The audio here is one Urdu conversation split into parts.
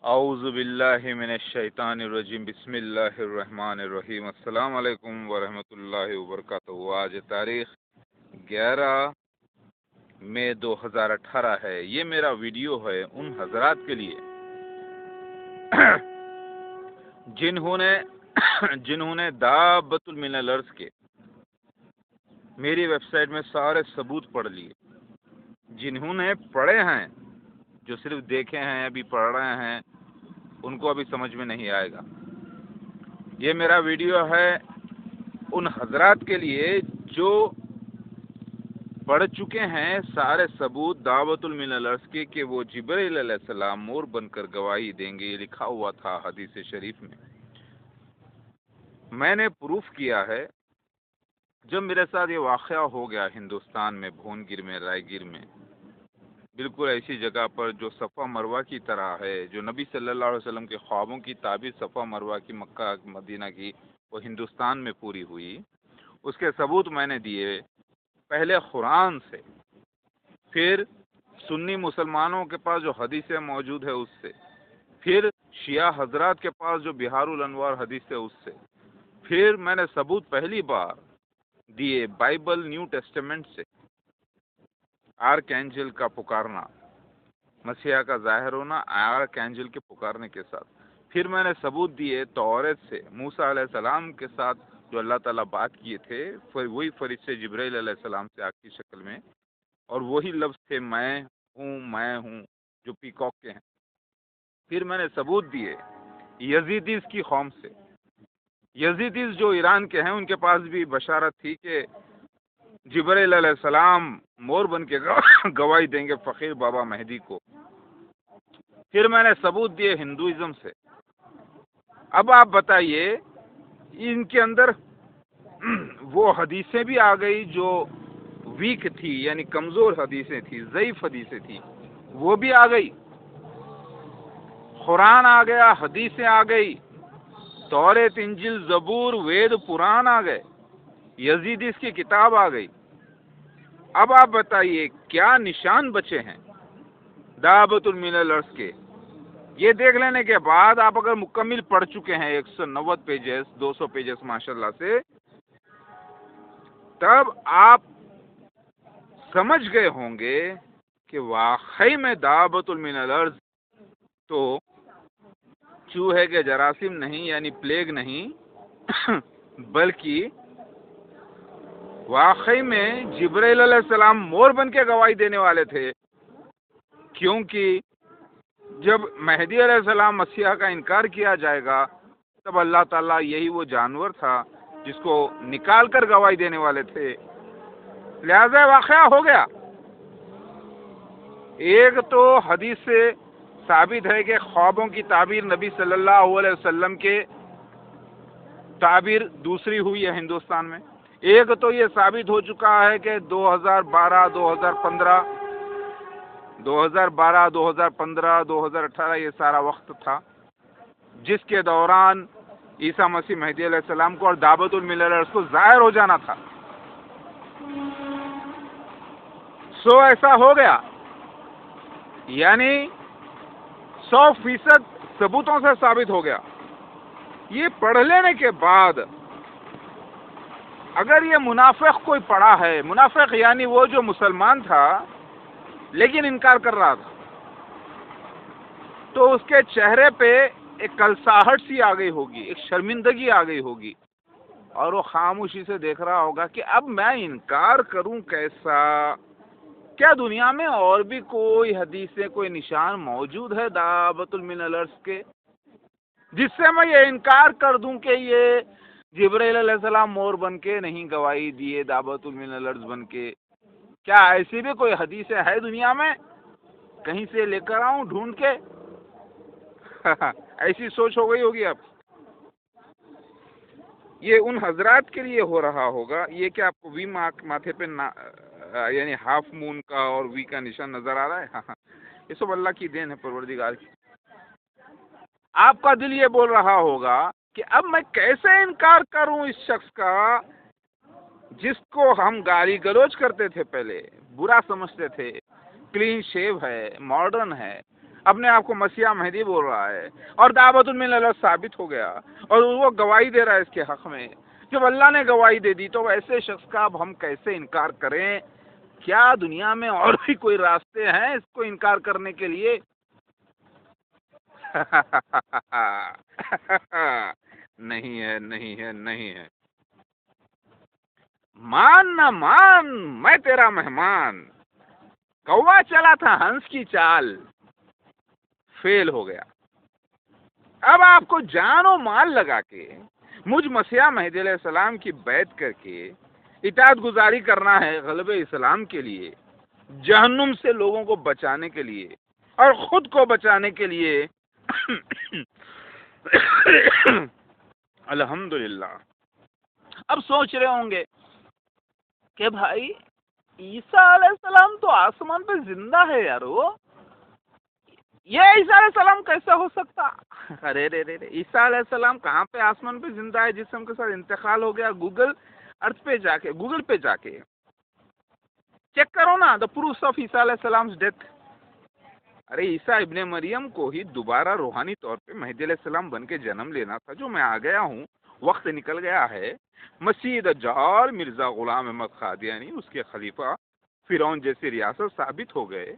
اعوذ باللہ من الشیطان الرجیم بسم اللہ الرحمن الرحیم السلام علیکم ورحمۃ اللہ وبرکاتہ۔ آج تاریخ 11 مئی 2018 ہے۔ یہ میرا ویڈیو ہے ان حضرات کے لیے جنہوں نے دابۃ من الارض کے میری ویب سائٹ میں سارے ثبوت پڑھ لیے، جنہوں نے پڑھے ہیں، جو صرف دیکھے ہیں ابھی پڑھ رہے ہیں، ان کو ابھی سمجھ میں نہیں آئے گا۔ یہ میرا ویڈیو ہے ان حضرات کے لیے جو پڑھ چکے ہیں سارے ثبوت دعوت من الارض کے کہ وہ جبرائیل علیہ السلام مور بن کر گواہی دیں گے۔ یہ لکھا ہوا تھا حدیث شریف میں نے پروف کیا ہے۔ جب میرے ساتھ یہ واقعہ ہو گیا ہندوستان میں، بھونگیر میں، رائے گیر میں، بالکل ایسی جگہ پر جو صفا مروہ کی طرح ہے، جو نبی صلی اللہ علیہ وسلم کے خوابوں کی تعبیر صفا مروہ کی، مکہ مدینہ کی، وہ ہندوستان میں پوری ہوئی۔ اس کے ثبوت میں نے دیے، پہلے قرآن سے، پھر سنی مسلمانوں کے پاس جو حدیثیں موجود ہے اس سے، پھر شیعہ حضرات کے پاس جو بہار الانوار حدیث ہے اس سے، پھر میں نے ثبوت پہلی بار دیے بائبل نیو ٹیسٹمنٹ سے، آرک اینجل کا پکارنا، مسیح کا ظاہر ہونا آرک اینجل کے پکارنے کے ساتھ، پھر میں نے ثبوت دیے توریت سے، موسیٰ علیہ السلام کے ساتھ جو اللہ تعالیٰ بات کیے تھے، وہی فرشتے جبرائیل علیہ السلام سے آگ کی شکل میں، اور وہی لفظ تھے میں ہوں جو پیکاک کے ہیں۔ پھر میں نے ثبوت دیے یزیدیز کی قوم سے، یزیدیز جو ایران کے ہیں، ان کے پاس بھی بشارت تھی کہ جبرائیل علیہ السلام مور بن کے گواہی دیں گے فقیر بابا مہدی کو۔ پھر میں نے ثبوت دیے ہندوازم سے۔ اب آپ بتائیے، ان کے اندر وہ حدیثیں بھی آ گئی جو ویک تھی، یعنی کمزور حدیثیں تھی، ضعیف حدیثیں تھی، وہ بھی آ گئی۔ قرآن آ گیا، حدیثیں آ گئی، توریت، انجیل، زبور، وید، پران آ گئے، یزیدیز کی کتاب آ گئی۔ اب آپ بتائیے کیا نشان بچے ہیں دعوت من الارض کے؟ یہ دیکھ لینے کے بعد آپ اگر مکمل پڑھ چکے ہیں 190 پیجز، 200 پیجز ماشاءاللہ سے، تب آپ سمجھ گئے ہوں گے کہ واقعی میں دعوت من الارض تو چوہے کے جراثیم نہیں، یعنی پلیگ نہیں، بلکہ واقعی میں جبرائیل علیہ السلام مور بن کے گواہی دینے والے تھے، کیونکہ جب مہدی علیہ السلام مسیح کا انکار کیا جائے گا تب اللہ تعالیٰ یہی وہ جانور تھا جس کو نکال کر گواہی دینے والے تھے، لہذا واقعہ ہو گیا۔ ایک تو حدیث سے ثابت ہے کہ خوابوں کی تعبیر نبی صلی اللہ علیہ وسلم کے تعبیر دوسری ہوئی ہے ہندوستان میں۔ ایک تو یہ ثابت ہو چکا ہے کہ 2012، 2015، 2018 یہ سارا وقت تھا جس کے دوران عیسیٰ مسیح مہدی علیہ السلام کو اور دعوت من الارض کو ظاہر ہو جانا تھا۔ سو ایسا ہو گیا، یعنی 100% ثبوتوں سے ثابت ہو گیا۔ یہ پڑھ لینے کے بعد اگر یہ منافق کوئی پڑھا ہے، منافق یعنی وہ جو مسلمان تھا لیکن انکار کر رہا تھا، تو اس کے چہرے پہ ایک کلساہٹ سی آ گئی ہوگی، ایک شرمندگی آ گئی ہوگی، اور وہ خاموشی سے دیکھ رہا ہوگا کہ اب میں انکار کروں کیسا؟ کیا دنیا میں اور بھی کوئی حدیثیں، کوئی نشان موجود ہے دعوت من الارض کے جس سے میں یہ انکار کر دوں کہ یہ جبرائیل علیہ السلام مور بن کے نہیں گواہی دیے دعوت من الارض بن کے؟ کیا ایسی بھی کوئی حدیثیں ہے دنیا میں؟ کہیں سے لے کر آؤں ڈھونڈ کے؟ ایسی سوچ ہو گئی ہوگی اب۔ یہ ان حضرات کے لیے ہو رہا ہوگا، یہ کہ آپ کو وی مارک ماتھے پہ یعنی ہاف مون کا اور وی کا نشان نظر آ رہا ہے، یہ سب اللہ کی دین ہے، پروردگار کی۔ آپ کا دل یہ بول رہا ہوگا کہ اب میں کیسے انکار کروں اس شخص کا جس کو ہم گالی گلوچ کرتے تھے، پہلے برا سمجھتے تھے، کلین شیو ہے، ماڈرن ہے، اپنے آپ کو مسیح مہدی بول رہا ہے اور دعوت من الارض ثابت ہو گیا اور وہ گواہی دے رہا ہے اس کے حق میں. جب اللہ نے گواہی دے دی تو ایسے شخص کا اب ہم کیسے انکار کریں؟ کیا دنیا میں اور بھی کوئی راستے ہیں اس کو انکار کرنے کے لیے؟ نہیں ہے، نہیں ہے، نہیں ہے. مان نہ مان، میں تیرا مہمان. کوا چلا تھا ہنس کی چال، فیل ہو گیا. اب آپ کو جان و مال لگا کے مجھ مسیح مہدی علیہ السلام کی بیعت کر کے اطاعت گزاری کرنا ہے غلبہ اسلام کے لیے، جہنم سے لوگوں کو بچانے کے لیے اور خود کو بچانے کے لیے. الحمدللہ. اب سوچ رہے ہوں گے کہ بھائی عیسیٰ علیہ السلام تو آسمان پہ زندہ ہے یار، وہ یہ عیسیٰ علیہ السلام کیسے ہو سکتا؟ ارے رے رے رے، عیسیٰ علیہ السلام کہاں پہ آسمان پہ زندہ ہے؟ جسم کے ساتھ انتقال ہو گیا. گوگل پہ جا کے چیک کرو نا، دا پروفس آف عیسیٰ علیہ السلام ڈیتھ. ارے عیسیٰ ابن مریم کو ہی دوبارہ روحانی طور پہ مہدی علیہ السلام بن کے جنم لینا تھا. جو میں آ گیا ہوں، وقت نکل گیا ہے. مسیح دجال مرزا غلام احمد قادیانی اس کے خلیفہ فرعون جیسی ریاست ثابت ہو گئے.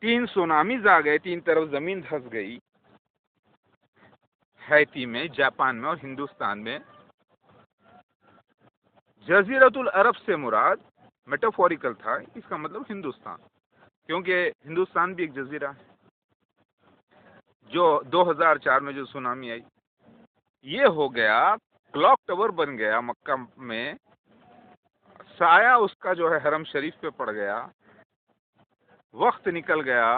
3 سونامیز آ گئے، 3 طرف زمین دھس گئی، ہیتی میں، جاپان میں اور ہندوستان میں. جزیرۃ العرب سے مراد میٹافوریکل تھا، اس کا مطلب ہندوستان، کیونکہ ہندوستان بھی ایک جزیرہ ہے. جو 2004 میں جو سونامی آئی، یہ ہو گیا کلاک ٹاور بن گیا مکہ میں، سایہ اس کا جو ہے حرم شریف پہ پڑ گیا. وقت نکل گیا،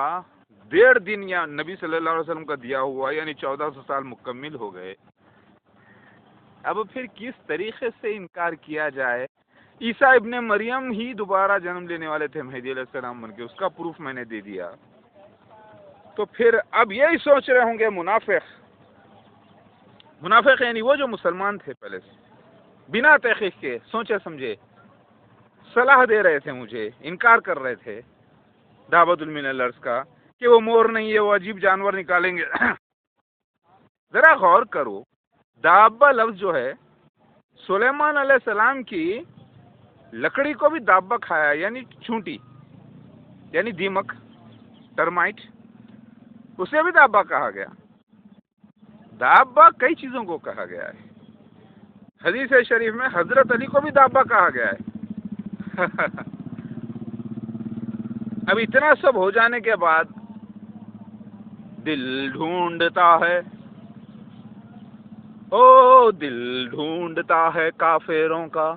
1.5 دن یا نبی صلی اللہ علیہ وسلم کا دیا ہوا یعنی 1400 سال مکمل ہو گئے. اب پھر کس طریقے سے انکار کیا جائے؟ عیسیٰ ابن مریم ہی دوبارہ جنم لینے والے تھے مہدی علیہ السلام بن کے، اس کا پروف میں نے دے دیا. تو پھر اب یہی سوچ رہے ہوں گے منافق یعنی وہ جو مسلمان تھے پہلے سے، بنا تحقیق کے سوچے سمجھے صلاح دے رہے تھے، مجھے انکار کر رہے تھے دعوت من الارض کا کہ وہ مور نہیں ہے، وہ عجیب جانور نکالیں گے. ذرا غور کرو، دابہ لفظ جو ہے سلیمان علیہ السلام کی لکڑی کو بھی دابہ کھایا، یعنی چونٹی، یعنی دیمک، ٹرمائٹ، اسے بھی دابہ کہا گیا. دابہ کئی چیزوں کو کہا گیا ہے. حدیث شریف میں حضرت علی کو بھی دابہ کہا گیا ہے. اب اتنا سب ہو جانے کے بعد دل ڈھونڈتا ہے، او دل ڈھونڈتا ہے کافروں کا.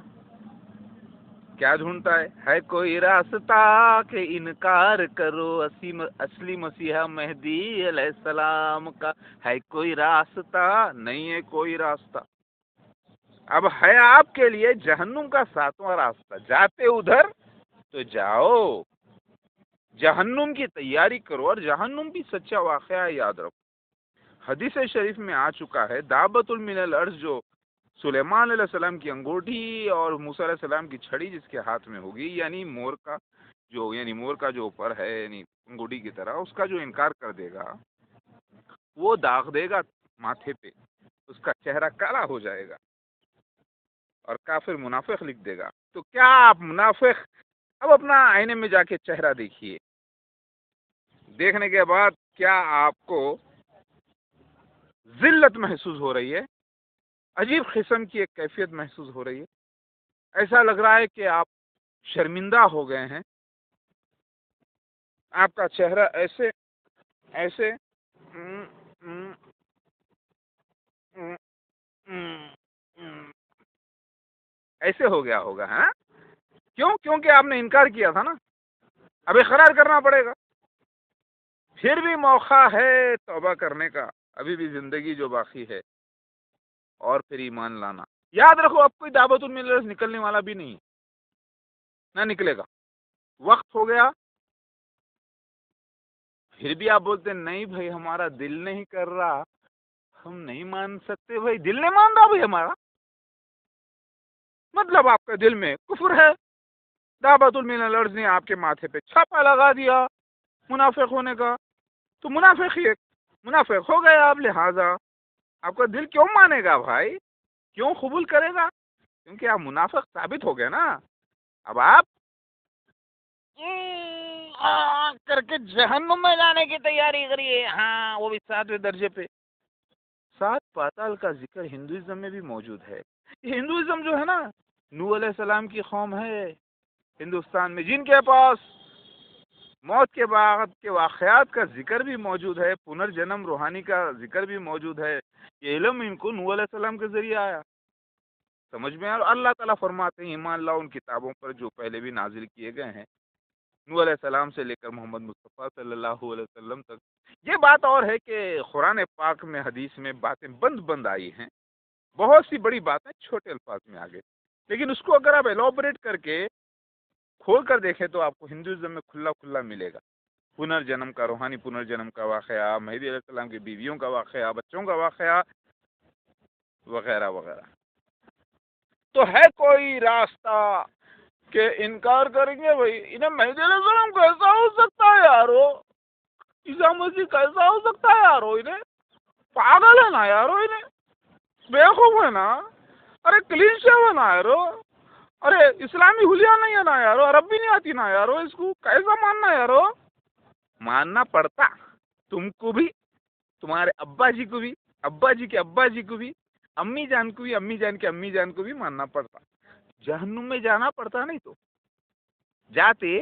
کیا ڈھونڈتا ہے کوئی راستہ کہ انکار کرو اصلی مسیحا مہدی علیہ السلام کا. ہے کوئی راستہ؟ نہیں ہے کوئی راستہ. اب ہے آپ کے لیے جہنم کا 7واں راستہ. جاتے ادھر تو جاؤ، جہنم کی تیاری کرو، اور جہنم بھی سچا واقعہ ہے، یاد رکھو. حدیث شریف میں آ چکا ہے دعوت من الارض جو سلیمان علیہ السلام کی انگوٹھی اور موسیٰ علیہ السلام کی چھڑی جس کے ہاتھ میں ہوگی، یعنی مور کا جو اوپر ہے، یعنی انگوٹھی کی طرح، اس کا جو انکار کر دے گا وہ داغ دے گا ماتھے پہ، اس کا چہرہ کالا ہو جائے گا اور کافر منافق لکھ دے گا. تو کیا آپ منافق؟ اب اپنا آئینے میں جا کے چہرہ دیکھیے. دیکھنے کے بعد کیا آپ کو ذلت محسوس ہو رہی ہے؟ عجیب قسم کی ایک کیفیت محسوس ہو رہی ہے؟ ایسا لگ رہا ہے کہ آپ شرمندہ ہو گئے ہیں. آپ کا چہرہ ایسے ایسے ہو گیا ہوگا. ہاں کیوں؟ کیونکہ آپ نے انکار کیا تھا نا. اب اقرار کرنا پڑے گا. پھر بھی موقع ہے توبہ کرنے کا، ابھی بھی زندگی جو باقی ہے، اور پھر ایمان لانا. یاد رکھو اب کوئی دعوت من الارض نکلنے والا بھی نہیں، نہ نکلے گا. وقت ہو گیا. پھر بھی آپ بولتے نہیں بھائی ہمارا دل نہیں کر رہا، ہم نہیں مان سکتے. بھائی دل نہیں مان رہا بھائی ہمارا، مطلب آپ کے دل میں کفر ہے. دعوت من الارض نے آپ کے ماتھے پہ چھاپا لگا دیا منافق ہونے کا، تو منافق ہی ایک منافق ہو گئے آپ، لہذا آپ کا دل کیوں مانے گا بھائی، کیوں قبول کرے گا؟ کیونکہ آپ منافق ثابت ہو گئے نا۔ اب آپ کر کے جہنم میں جانے کی تیاری کریے، ہاں وہ بھی 7ویں درجے پہ۔ 7 پاتال کا ذکر ہندوازم میں بھی موجود ہے۔ یہ ہندوازم جو ہے نا، نوح علیہ السلام کی قوم ہے ہندوستان میں، جن کے پاس موت کے بعد کے واقعات کا ذکر بھی موجود ہے، پنرجنم روحانی کا ذکر بھی موجود ہے۔ یہ علم ان کو نوح علیہ السلام کے ذریعے آیا، سمجھ میں آیا؟ اور اللہ تعالیٰ فرماتے ہیں ایمان لاؤ ان کتابوں پر جو پہلے بھی نازل کیے گئے ہیں، نوح علیہ السلام سے لے کر محمد مصطفیٰ صلی اللہ علیہ وسلم تک۔ یہ بات اور ہے کہ قرآن پاک میں حدیث میں باتیں بند بند آئی ہیں، بہت سی بڑی باتیں چھوٹے الفاظ میں آگے، لیکن اس کو اگر آپ ایلوبریٹ کر کے کھول کر دیکھیں تو آپ کو ہندوازم میں کھلا کھلا ملے گا۔ پنرجنم کا، روحانی پنرجنم کا واقعہ، مہدی علیہ السلام کی بیویوں کا واقعہ، بچوں کا واقعہ وغیرہ وغیرہ۔ تو ہے کوئی راستہ کہ انکار کریں گے بھائی انہیں مہدی علیہ السلام کیسا ہو سکتا ہے یارو، عیسیٰ مسیح کیسا ہو سکتا ہے یارو، انہیں پاگل ہے نا یارو، انہیں بیوقوف ہے نا، ارے کلین شیو ہے نا یارو، ارے اسلامی حلیہ نہیں ہے نا یارو، عرب بھی نہیں آتی نا یارو، اس کو کیسا ماننا یارو؟ ماننا پڑتا تم کو بھی، تمہارے ابا جی کو بھی، ابا جی کے ابا جی کو بھی، امی جان کو بھی، امی جان کے امی جان کو بھی ماننا پڑتا۔ جہنم میں جانا پڑتا نہیں تو جاتے،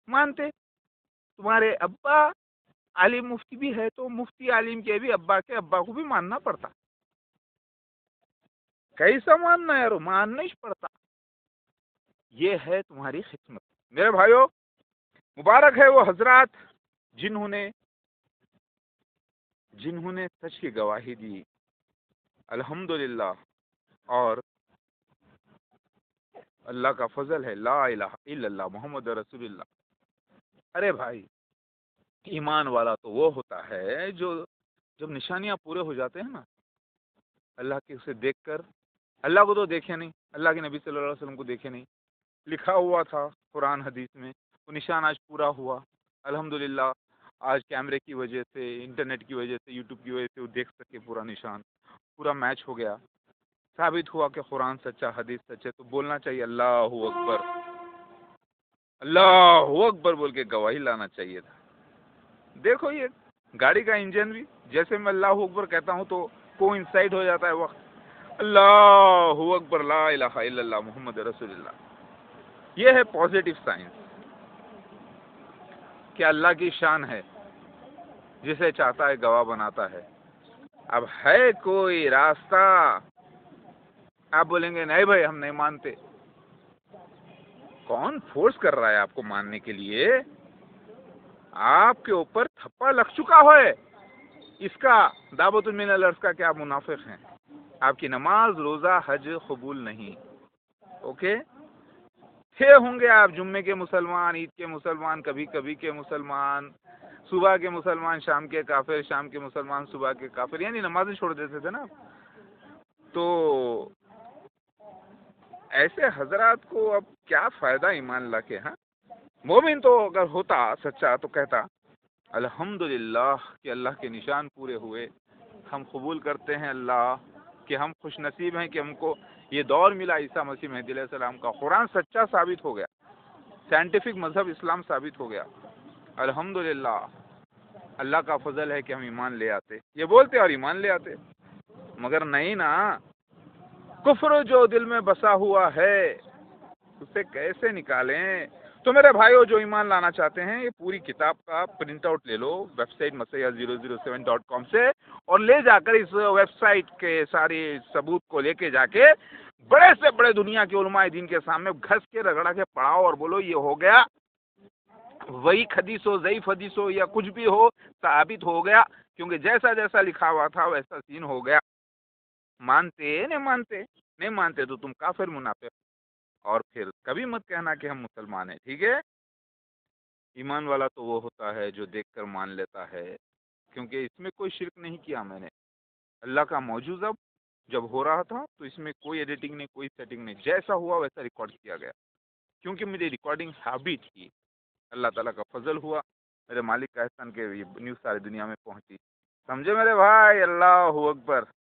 مانتے۔ تمہارے ابا عالم مفتی بھی ہے تو مفتی عالم کے بھی ابا کے ابا کو بھی ماننا پڑتا۔ کیسا ماننا یارو؟ ماننا ہی پڑتا۔ یہ ہے تمہاری خدمت۔ میرے بھائیو، مبارک ہے وہ حضرات جنہوں نے سچ کی گواہی دی، الحمدللہ، اور اللہ کا فضل ہے، لا الہ الا اللہ محمد رسول اللہ۔ ارے بھائی، ایمان والا تو وہ ہوتا ہے جو جب نشانیاں پورے ہو جاتے ہیں نا، اللہ کے اسے دیکھ کر، اللہ کو تو دیکھے نہیں، اللہ کے نبی صلی اللہ علیہ وسلم کو دیکھے نہیں، لکھا ہوا تھا قرآن حدیث میں، وہ نشان آج پورا ہوا، الحمدللہ۔ آج کیمرے کی وجہ سے، انٹرنیٹ کی وجہ سے، یوٹیوب کی وجہ سے وہ دیکھ سکے پورا نشان، پورا میچ ہو گیا، ثابت ہوا کہ قرآن سچا، حدیث سچے، تو بولنا چاہیے اللہ اکبر، اللہ اکبر بول کے گواہی لانا چاہیے تھا۔ دیکھو یہ گاڑی کا انجن بھی، جیسے میں اللہ اکبر کہتا ہوں تو کو انسائڈ ہو جاتا ہے وقت، اللہ اکبر، لا الہ الا اللہ محمد رسول اللہ۔ یہ ہے پازیٹیو سائنس کہ اللہ کی شان ہے، جسے چاہتا ہے گواہ بناتا ہے۔ اب ہے کوئی راستہ، آپ بولیں گے نہیں بھائی ہم نہیں مانتے، کون فورس کر رہا ہے آپ کو ماننے کے لیے؟ آپ کے اوپر تھپا لگ چکا ہے اس کا، دعوت من الارض کا، کہ آپ منافق ہیں، آپ کی نماز، روزہ، حج قبول نہیں۔ اوکے، تھے ہوں گے آپ جمعے کے مسلمان، عید کے مسلمان، کبھی کبھی کے مسلمان، صبح کے مسلمان، شام کے کافر، شام کے مسلمان، صبح کے کافر، یعنی نمازیں چھوڑ دیتے تھے نا۔ تو ایسے حضرات کو اب کیا فائدہ ایمان لا کے؟ ہاں، مومن تو اگر ہوتا سچا تو کہتا الحمدللہ کہ اللہ کے نشان پورے ہوئے، ہم قبول کرتے ہیں اللہ کہ ہم خوش نصیب ہیں کہ ہم کو یہ دور ملا عیسیٰ مسیح مہدی علیہ السلام کا، قرآن سچا ثابت ہو گیا، سائنٹیفک مذہب اسلام ثابت ہو گیا، الحمدللہ اللہ کا فضل ہے کہ ہم ایمان لے آتے، یہ بولتے اور ایمان لے آتے۔ مگر نہیں نا، کفر جو دل میں بسا ہوا ہے اسے کیسے نکالیں؟ تو میرے بھائیو جو ایمان لانا چاہتے ہیں، یہ پوری کتاب کا پرنٹ آؤٹ لے لو ویب سائٹ مسیحا007.com سے، اور لے جا کر اس ویب سائٹ کے ساری ثبوت کو لے کے جا کے بڑے سے بڑے دنیا کے علماء دین کے سامنے گھس کے رگڑا کے پڑھاؤ اور بولو یہ ہو گیا، وہی حدیث ہو، ضعیف حدیث ہو، یا کچھ بھی ہو، ثابت ہو گیا، کیونکہ جیسا جیسا لکھا ہوا تھا ویسا سین ہو گیا۔ مانتے نہیں مانتے تو تم کافر منافق، اور پھر کبھی مت کہنا کہ ہم مسلمان ہیں، ٹھیک ہے؟ ایمان والا تو وہ ہوتا ہے جو دیکھ کر مان لیتا ہے، کیونکہ اس میں کوئی شرک نہیں کیا میں نے، اللہ کا معجزہ جب ہو رہا تھا تو اس میں کوئی ایڈیٹنگ نہیں، کوئی سیٹنگ نہیں، جیسا ہوا ویسا ریکارڈ کیا گیا، کیونکہ میری ریکارڈنگ ہیبٹ تھی، اللہ تعالیٰ کا فضل ہوا میرے مالک کا احسان کہ یہ نیوز ساری دنیا میں پہنچی. سمجھے میرے بھائی. اللہ اکبر.